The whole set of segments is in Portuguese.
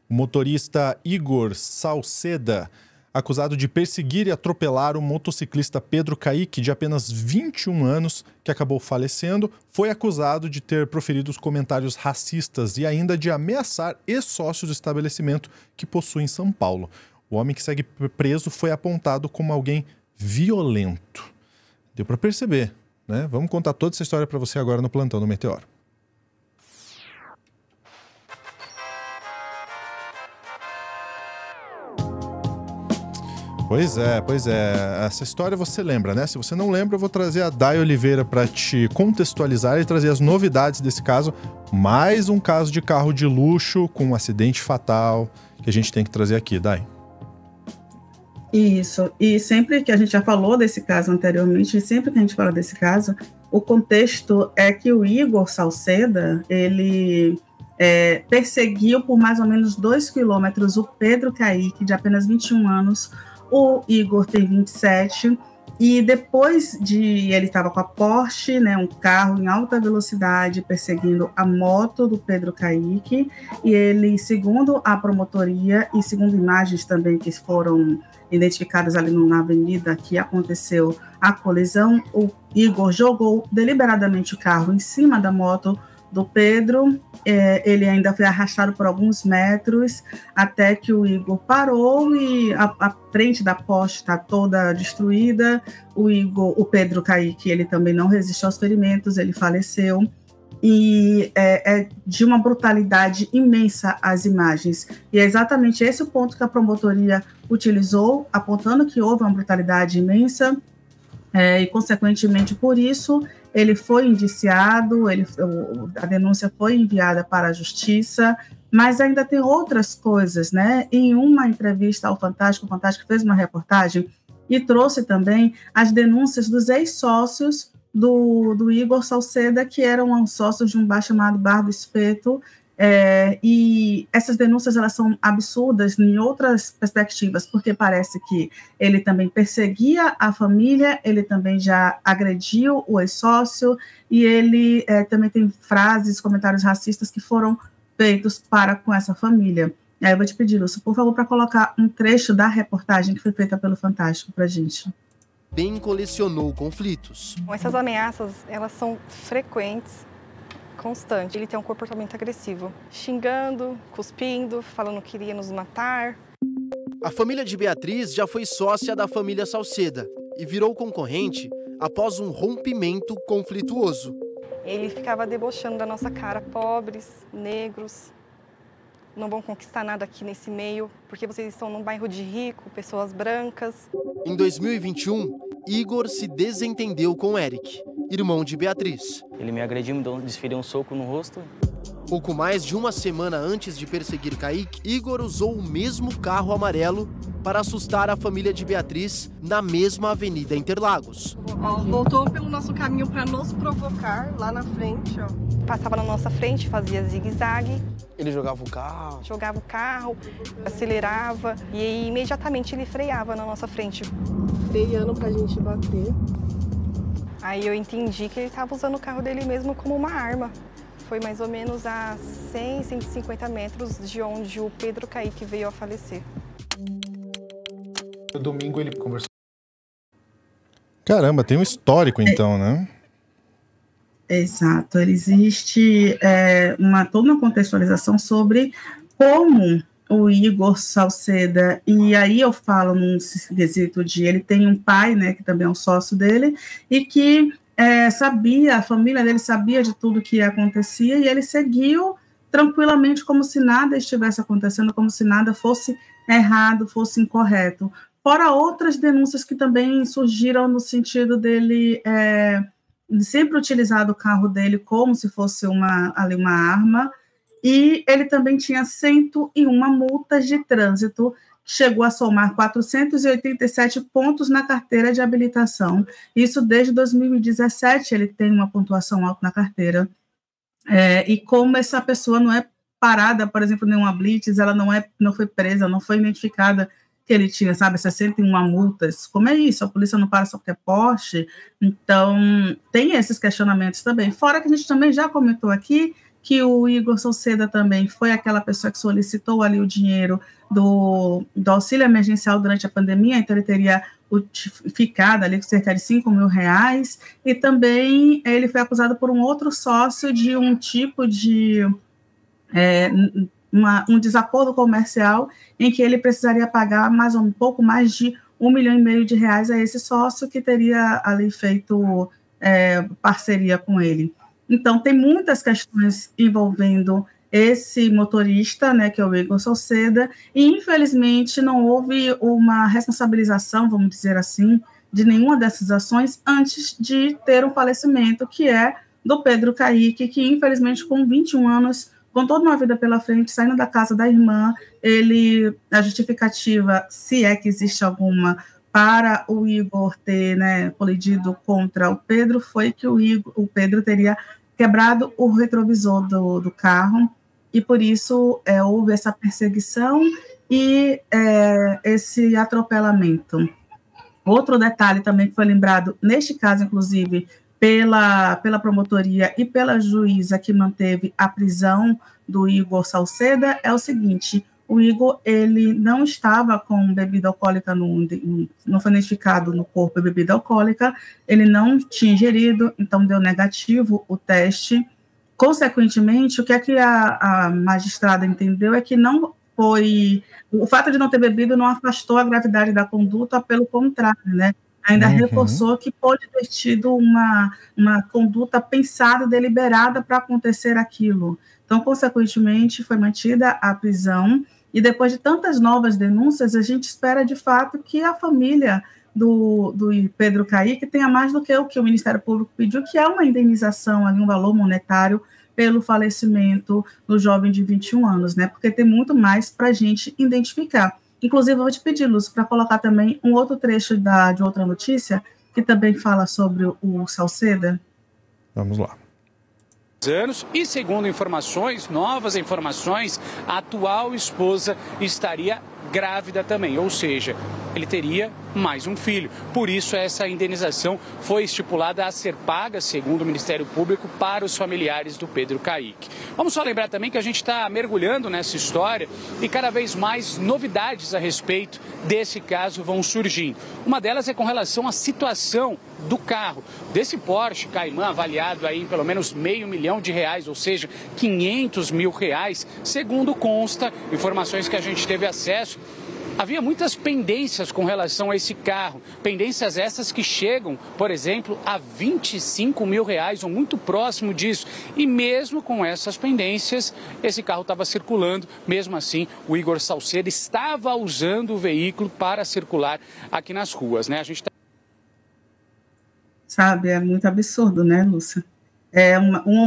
O motorista Igor Salceda, acusado de perseguir e atropelar o motociclista Pedro Caíque, de apenas 21 anos, que acabou falecendo, foi acusado de ter proferido os comentários racistas e ainda de ameaçar ex-sócios do estabelecimento que possui em São Paulo. O homem que segue preso foi apontado como alguém violento. Deu para perceber, né? Vamos contar toda essa história para você agora no Plantão do Meteoro. Pois é. Essa história você lembra, né? Se você não lembra, eu vou trazer a Day Oliveira para te contextualizar e trazer as novidades desse caso. Mais um caso de carro de luxo com um acidente fatal que a gente tem que trazer aqui, Day. Isso, e sempre que a gente já falou desse caso anteriormente, e sempre que a gente fala desse caso, o contexto é que o Igor Salceda, ele perseguiu por mais ou menos 2 quilômetros o Pedro Caíque, de apenas 21 anos, o Igor tem 27, e depois de ele estava com a Porsche, né, um carro em alta velocidade, perseguindo a moto do Pedro Caíque, e ele, segundo a promotoria, e segundo imagens também que foram identificadas ali na avenida que aconteceu a colisão, o Igor jogou deliberadamente o carro em cima da moto do Pedro, ele ainda foi arrastado por alguns metros, até que o Igor parou e a frente da Porsche está toda destruída, o Pedro Caíque, ele também não resistiu aos ferimentos, ele faleceu, e é de uma brutalidade imensa as imagens, e é exatamente esse o ponto que a promotoria utilizou, apontando que houve uma brutalidade imensa, e consequentemente por isso ele foi indiciado, a denúncia foi enviada para a justiça, mas ainda tem outras coisas, né? Em uma entrevista ao Fantástico, o Fantástico fez uma reportagem e trouxe também as denúncias dos ex-sócios do Igor Salceda, que eram sócios de um bar chamado Bar do Espeto, e essas denúncias elas são absurdas em outras perspectivas, porque parece que ele também perseguia a família, ele também já agrediu o ex-sócio, e ele também tem frases, comentários racistas que foram feitos para com essa família. Aí eu vou te pedir, Lúcio, por favor, para colocar um trecho da reportagem que foi feita pelo Fantástico para a gente. Ben colecionou conflitos. Essas ameaças, elas são frequentes, constantes. Ele tem um comportamento agressivo, xingando, cuspindo, falando que iria nos matar. A família de Beatriz já foi sócia da família Salceda e virou concorrente após um rompimento conflituoso. Ele ficava debochando da nossa cara, pobres, negros, não vão conquistar nada aqui nesse meio, porque vocês estão num bairro de rico, pessoas brancas. Em 2021, Igor se desentendeu com Eric, irmão de Beatriz. Ele me agrediu, me desferiu um soco no rosto. Pouco mais de uma semana antes de perseguir Caíque, Igor usou o mesmo carro amarelo para assustar a família de Beatriz na mesma Avenida Interlagos. Voltou pelo nosso caminho para nos provocar lá na frente, ó. Passava na nossa frente, fazia zigue-zague. Ele jogava o carro? Jogava o carro, acelerava e imediatamente ele freava na nossa frente. Freando pra gente bater. Aí eu entendi que ele estava usando o carro dele mesmo como uma arma. Foi mais ou menos a 100, 150 metros de onde o Pedro Caíque veio a falecer. No domingo ele conversou. Caramba, tem um histórico então, né? Exato, existe toda uma contextualização sobre como o Igor Salceda, e aí eu falo num quesito de ele tem um pai, né, que também é um sócio dele, e que a família dele sabia de tudo que acontecia, e ele seguiu tranquilamente como se nada estivesse acontecendo, como se nada fosse errado, fosse incorreto. Fora outras denúncias que também surgiram no sentido dele sempre utilizar o carro dele como se fosse uma arma, e ele também tinha 101 multas de trânsito, que chegou a somar 487 pontos na carteira de habilitação. Isso desde 2017, ele tem uma pontuação alta na carteira. E como essa pessoa não é parada, por exemplo, nenhuma blitz, ela não foi presa, não foi identificada que ele tinha, 61 multas. Como é isso? A polícia não para só porque é Porsche? Então, tem esses questionamentos também. Fora que a gente também já comentou aqui que o Igor Salceda também foi aquela pessoa que solicitou ali o dinheiro do auxílio emergencial durante a pandemia, então ele teria ficado ali com cerca de R$5.000, e também ele foi acusado por um outro sócio de um tipo de um desacordo comercial em que ele precisaria pagar um pouco mais de R$1,5 milhão a esse sócio que teria ali feito parceria com ele. Então, tem muitas questões envolvendo esse motorista, né, que é o Igor Salceda, e infelizmente não houve uma responsabilização, vamos dizer assim, de nenhuma dessas ações antes de ter um falecimento, que é do Pedro Caíque, que infelizmente com 21 anos, com toda uma vida pela frente, saindo da casa da irmã, a justificativa, se é que existe alguma, para o Igor ter, né, colidido contra o Pedro, foi que o Pedro teria quebrado o retrovisor do carro, e por isso houve essa perseguição e esse atropelamento. Outro detalhe também que foi lembrado, neste caso, inclusive, pela promotoria e pela juíza que manteve a prisão do Igor Salceda, é o seguinte: o Igor, ele não estava com bebida alcoólica, não foi identificado no corpo bebida alcoólica, ele não tinha ingerido, então deu negativo o teste. Consequentemente, o que é que a magistrada entendeu é que não foi... O fato de não ter bebido não afastou a gravidade da conduta, pelo contrário, né? Ainda reforçou que pode ter tido uma conduta pensada, deliberada para acontecer aquilo. Então, consequentemente, foi mantida a prisão, e depois de tantas novas denúncias, a gente espera, de fato, que a família do Pedro Caíque tenha mais do que o Ministério Público pediu, que é uma indenização, ali, um valor monetário pelo falecimento do jovem de 21 anos, né? Porque tem muito mais para a gente identificar. Inclusive, eu vou te pedir, Lúcio, para colocar também um outro trecho de outra notícia, que também fala sobre o Salceda. Vamos lá. Anos, e segundo novas informações, a atual esposa estaria grávida também, ou seja, ele teria mais um filho. Por isso, essa indenização foi estipulada a ser paga, segundo o Ministério Público, para os familiares do Pedro Caíque. Vamos só lembrar também que a gente está mergulhando nessa história e cada vez mais novidades a respeito desse caso vão surgindo. Uma delas é com relação à situação do carro, desse Porsche Cayman, avaliado aí em pelo menos R$500 mil, ou seja, R$500 mil, segundo consta, informações que a gente teve acesso. Havia muitas pendências com relação a esse carro, pendências essas que chegam, por exemplo, a R$25 mil, ou muito próximo disso. E mesmo com essas pendências, esse carro estava circulando. Mesmo assim, o Igor Salceda estava usando o veículo para circular aqui nas ruas, né? A gente Sabe, é muito absurdo, né, Lúcia?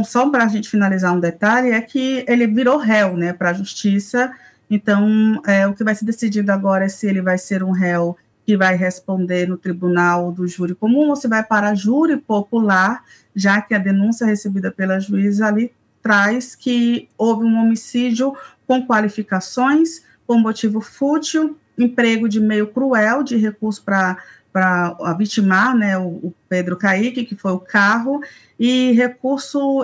Só para a gente finalizar um detalhe, é que ele virou réu, né, para a justiça. Então, o que vai ser decidido agora é se ele vai ser um réu que vai responder no tribunal do júri comum ou se vai para júri popular, já que a denúncia recebida pela juíza ali traz que houve um homicídio com qualificações, por motivo fútil, emprego de meio cruel, de recurso para vitimar, né, o Pedro Caíque, que foi o carro, e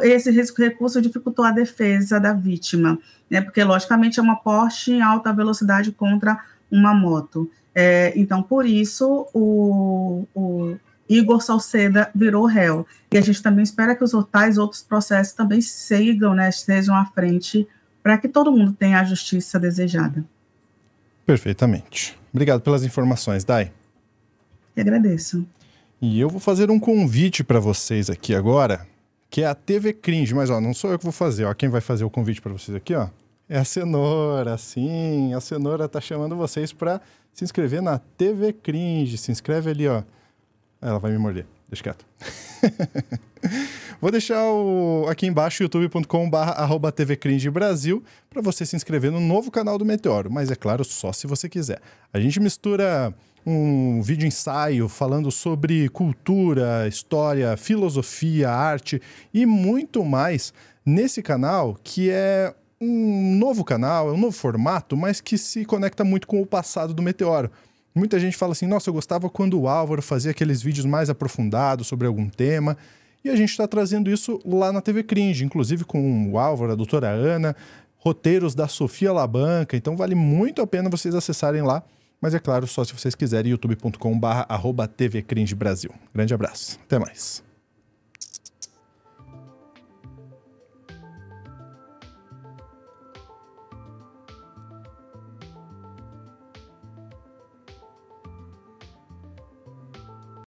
esse recurso dificultou a defesa da vítima, né, porque, logicamente, é uma Porsche em alta velocidade contra uma moto. Então, por isso, o Igor Salceda virou réu. E a gente também espera que os outros processos também sigam, né, estejam à frente, para que todo mundo tenha a justiça desejada. Perfeitamente. Obrigado pelas informações, Dai. Eu agradeço. E eu vou fazer um convite para vocês aqui agora, que é a TV Cringe, mas não sou eu que vou fazer, quem vai fazer o convite para vocês aqui, é a Cenoura, sim, a Cenoura tá chamando vocês para se inscrever na TV Cringe, se inscreve ali, ela vai me morder, deixa quieto. Vou deixar aqui embaixo youtube.com/tvcringe Brasil para você se inscrever no novo canal do Meteoro, mas é claro, só se você quiser. A gente mistura um vídeo ensaio falando sobre cultura, história, filosofia, arte e muito mais nesse canal, que é um novo canal, é um novo formato, mas que se conecta muito com o passado do Meteoro. Muita gente fala assim, nossa, eu gostava quando o Álvaro fazia aqueles vídeos mais aprofundados sobre algum tema, E a gente está trazendo isso lá na TV Cringe, inclusive com o Álvaro, a doutora Ana, roteiros da Sofia Labanca. Então vale muito a pena vocês acessarem lá. Mas é claro, só se vocês quiserem, youtube.com/@tvcringebrasil. Grande abraço. Até mais.